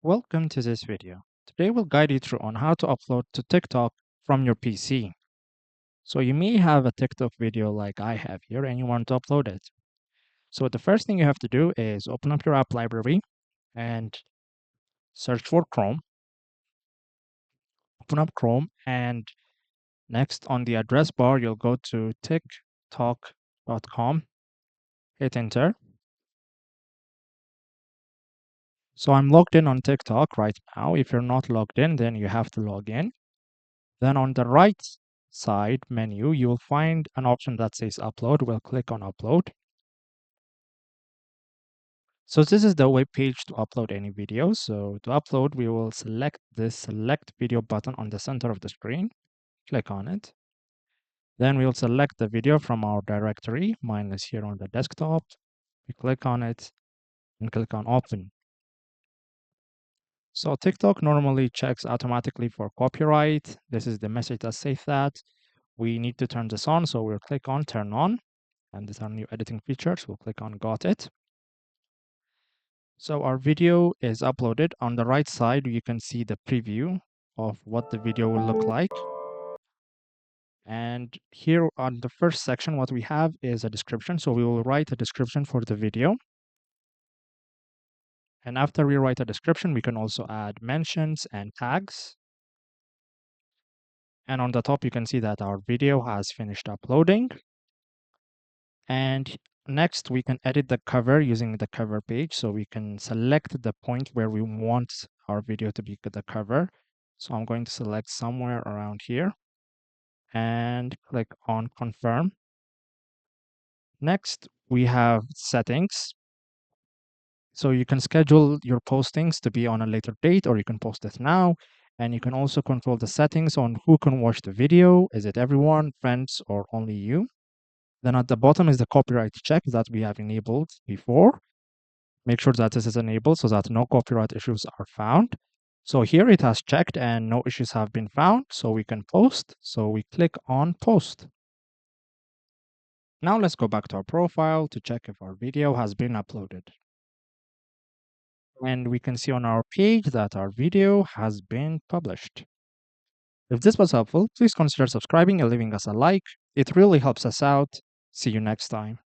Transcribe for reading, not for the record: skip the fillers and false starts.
Welcome to this video. Today we'll guide you through on how to upload to TikTok from your PC. So you may have a TikTok video like I have here and you want to upload it. So the first thing you have to do is open up your app library and search for Chrome. Open up Chrome and next on the address bar you'll go to tiktok.com. Hit enter. So I'm logged in on TikTok right now. If you're not logged in, then you have to log in. Then on the right side menu, you will find an option that says upload. We'll click on upload. So this is the web page to upload any video. So to upload, we will select this select video button on the center of the screen. Click on it. Then we'll select the video from our directory. Mine is here on the desktop. We click on it and click on open. So TikTok normally checks automatically for copyright. This is the message that says that we need to turn this on. So we'll click on turn on. And these are new editing features. We'll click on got it. So our video is uploaded. On the right side, you can see the preview of what the video will look like. And here on the first section, what we have is a description. So we will write a description for the video. And after we write a description, we can also add mentions and tags. And on the top, you can see that our video has finished uploading. And next, we can edit the cover using the cover page. So we can select the point where we want our video to be the cover. So I'm going to select somewhere around here and click on confirm. Next, we have settings. So you can schedule your postings to be on a later date, or you can post it now. And you can also control the settings on who can watch the video. Is it everyone, friends, or only you? Then at the bottom is the copyright check that we have enabled before. Make sure that this is enabled so that no copyright issues are found. So here it has checked and no issues have been found, so we can post. So we click on post. Now let's go back to our profile to check if our video has been uploaded. And we can see on our page that our video has been published. If this was helpful, please consider subscribing and leaving us a like. It really helps us out. See you next time.